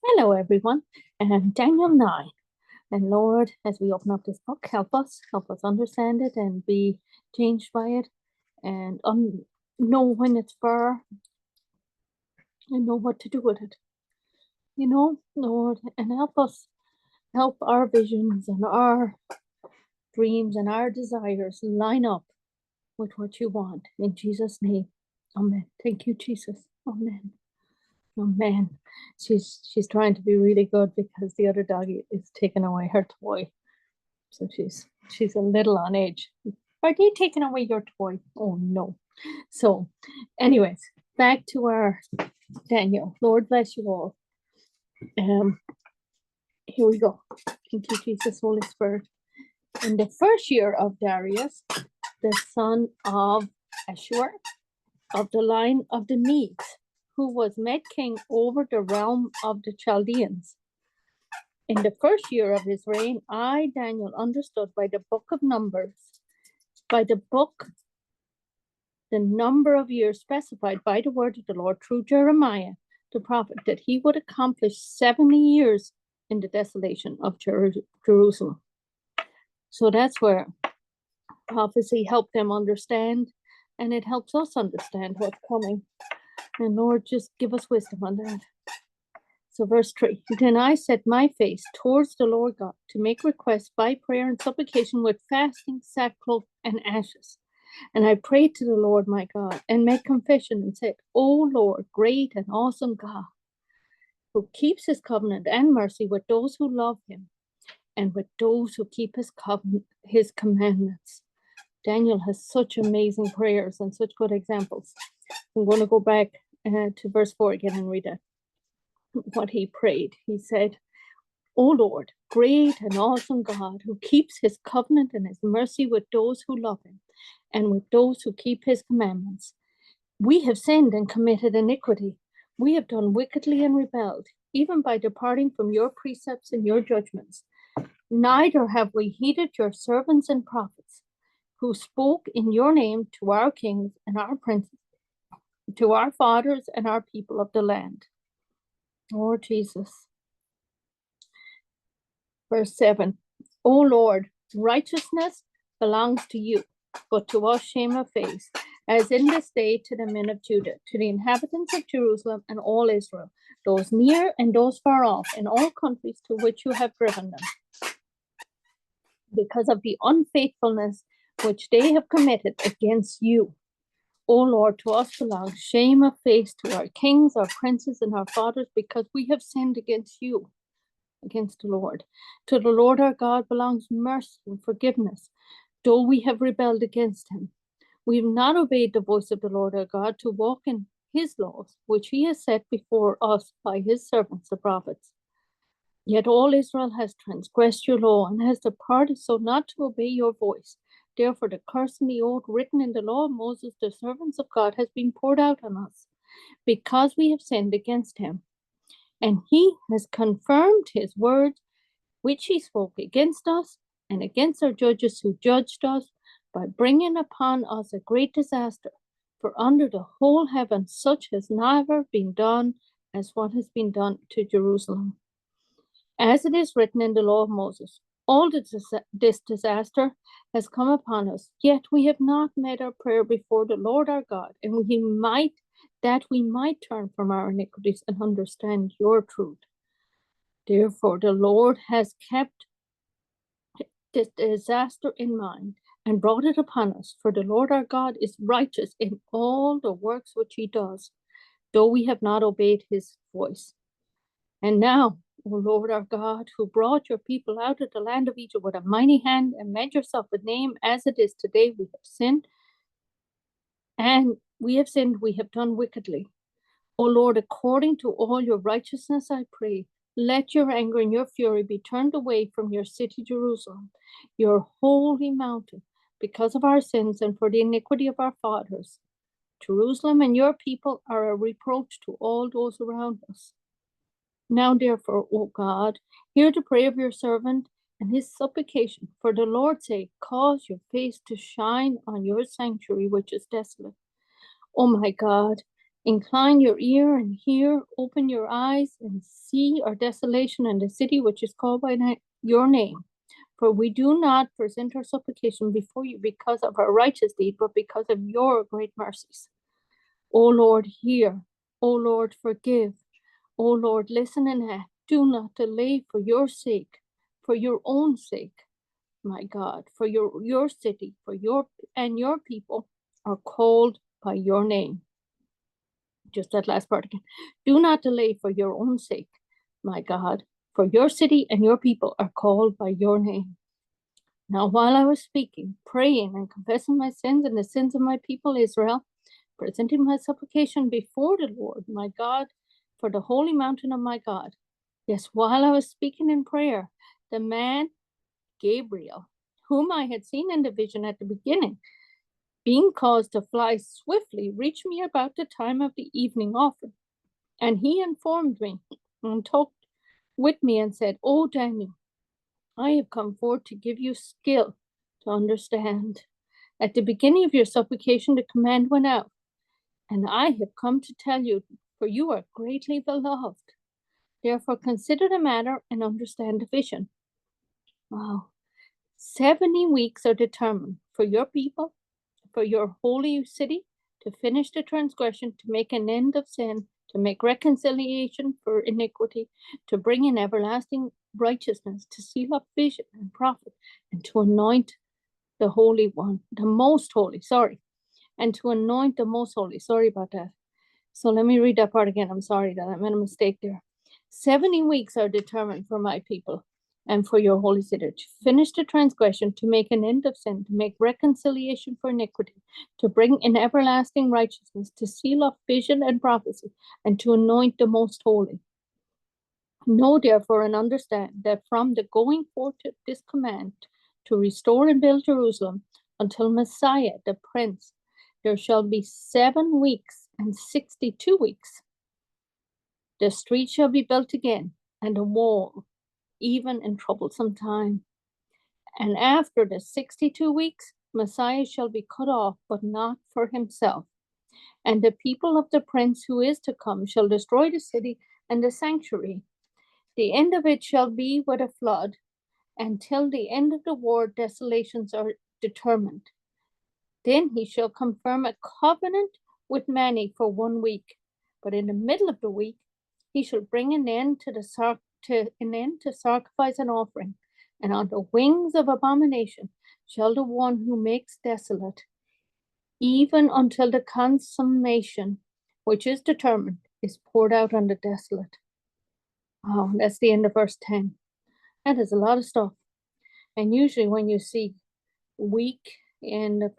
Hello, everyone. And Daniel 9. And Lord, as we open up this book, help us understand it and be changed by it and know when it's for and know what to do with it. Lord, and help our visions and our dreams and our desires line up with what you want. In Jesus' name, amen. Thank you, Jesus. Amen. Oh man, she's trying to be really good because the other doggy is taking away her toy. So she's a little on edge. Are they taking away your toy? Oh no. So, anyways, back to our Daniel. Lord bless you all. Here we go. Thank you, Jesus, Holy Spirit. In the first year of Darius, the son of Ashur, of the line of the Medes, who was made king over the realm of the Chaldeans. In the first year of his reign, I, Daniel, understood by the book of Numbers, by the book, the number of years specified by the word of the Lord through Jeremiah, the prophet, that he would accomplish 70 years in the desolation of Jerusalem. So that's where prophecy helped them understand, and it helps us understand what's coming. And Lord, just give us wisdom on that. So verse 3, then I set my face towards the Lord God to make requests by prayer and supplication with fasting, sackcloth, and ashes. And I prayed to the Lord my God and made confession and said, O Lord, great and awesome God, who keeps his covenant and mercy with those who love him and with those who keep his commandments. Daniel has such amazing prayers and such good examples. I'm going to go back to verse 4 again and read it. What he prayed. He said, O Lord, great and awesome God, who keeps his covenant and his mercy with those who love him and with those who keep his commandments. We have sinned and committed iniquity. We have done wickedly and rebelled, even by departing from your precepts and your judgments. Neither have we heeded your servants and prophets, who spoke in your name to our kings and our princes, to our fathers and our people of the land. Lord Jesus. Verse 7, O Lord, righteousness belongs to you, but to us shame of face, as in this day to the men of Judah, to the inhabitants of Jerusalem and all Israel, those near and those far off, in all countries to which you have driven them, because of the unfaithfulness which they have committed against you. O Lord, to us belongs shame of face, to our kings, our princes, and our fathers, because we have sinned against you, against the Lord. To the Lord our God belongs mercy and forgiveness, though we have rebelled against him. We have not obeyed the voice of the Lord our God to walk in his laws, which he has set before us by his servants, the prophets. Yet all Israel has transgressed your law and has departed so not to obey your voice. Therefore, the curse and the oath written in the law of Moses, the servants of God, has been poured out on us, because we have sinned against him. And he has confirmed his words, which he spoke against us and against our judges who judged us, by bringing upon us a great disaster. For under the whole heaven such has never been done as what has been done to Jerusalem. As it is written in the law of Moses, all this disaster has come upon us, yet we have not made our prayer before the Lord our God, and we might turn from our iniquities and understand your truth. Therefore, the Lord has kept this disaster in mind and brought it upon us, for the Lord our God is righteous in all the works which he does, though we have not obeyed his voice. And now, O Lord our God, who brought your people out of the land of Egypt with a mighty hand and made yourself a name as it is today, we have sinned. And we have done wickedly. O Lord, according to all your righteousness, I pray, let your anger and your fury be turned away from your city, Jerusalem, your holy mountain, because of our sins and for the iniquity of our fathers. Jerusalem and your people are a reproach to all those around us. Now, therefore, O God, hear the prayer of your servant and his supplication. For the Lord's sake, cause your face to shine on your sanctuary, which is desolate. O my God, Incline your ear and hear, open your eyes and see our desolation and the city which is called by your name. For we do not present our supplication before you because of our righteous deed, but because of your great mercies. O Lord, hear. O Lord, forgive. O Lord, listen and act. Do not delay for your sake, for your own sake, my God, for your city, for your people are called by your name. Just that last part again. Do not delay for your own sake, my God, for your city and your people are called by your name. Now, while I was speaking, praying, and confessing my sins and the sins of my people Israel, presenting my supplication before the Lord, my God, for the holy mountain of my God. Yes, while I was speaking in prayer, the man Gabriel, whom I had seen in the vision at the beginning, being caused to fly swiftly, reached me about the time of the evening offering. And he informed me and talked with me and said, "O Daniel, I have come forth to give you skill to understand. At the beginning of your supplication, the command went out, and I have come to tell you, for you are greatly beloved. Therefore, consider the matter and understand the vision." Wow. 70 weeks are determined for your people, for your holy city, to finish the transgression, to make an end of sin, to make reconciliation for iniquity, to bring in everlasting righteousness, to seal up vision and prophet, and to anoint the Holy One, the Most Holy, and to anoint the Most Holy. Sorry about that. So let me read that part again. I'm sorry that I made a mistake there. 70 weeks are determined for my people and for your holy city, to finish the transgression, to make an end of sin, to make reconciliation for iniquity, to bring in everlasting righteousness, to seal up vision and prophecy, and to anoint the Most Holy. Know therefore and understand that from the going forth of this command to restore and build Jerusalem until Messiah, the Prince, there shall be 7 weeks and 62 weeks. The street shall be built again, and the wall, even in troublesome time. And after the 62 weeks, Messiah shall be cut off, but not for himself. And the people of the Prince who is to come shall destroy the city and the sanctuary. The end of it shall be with a flood, and till the end of the war desolations are determined. Then he shall confirm a covenant with many for 1 week, but in the middle of the week he shall bring an end to sacrifice and offering, and on the wings of abomination shall the one who makes desolate, even until the consummation which is determined is poured out on the desolate. Oh, that's the end of verse 10. That is a lot of stuff. And usually when you see weak in the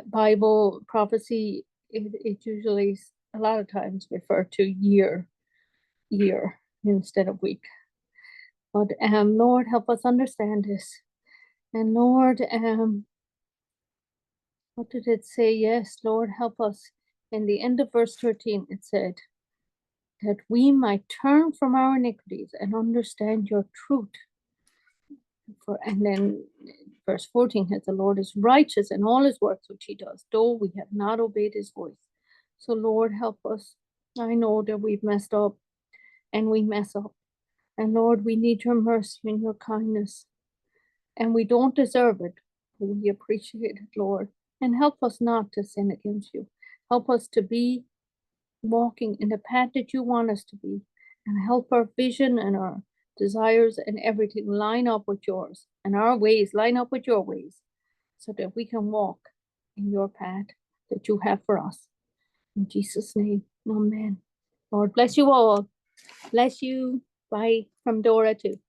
Bible prophecy, it usually a lot of times refer to year instead of week. But Lord, help us understand this. And Lord, what did it say? Yes, Lord, help us. In the end of verse 13, it said that we might turn from our iniquities and understand your truth. And then verse 14 says, the Lord is righteous in all his works which he does, though we have not obeyed his voice. So Lord, help us. I know that we've messed up and we mess up. And Lord, we need your mercy and your kindness. And we don't deserve it, but we appreciate it, Lord. And help us not to sin against you. Help us to be walking in the path that you want us to be. And help our vision and our desires and everything line up with yours. And our ways line up with your ways. So that we can walk in your path that you have for us. In Jesus' name, amen. Lord bless you all. Bless you. Bye from Dora too.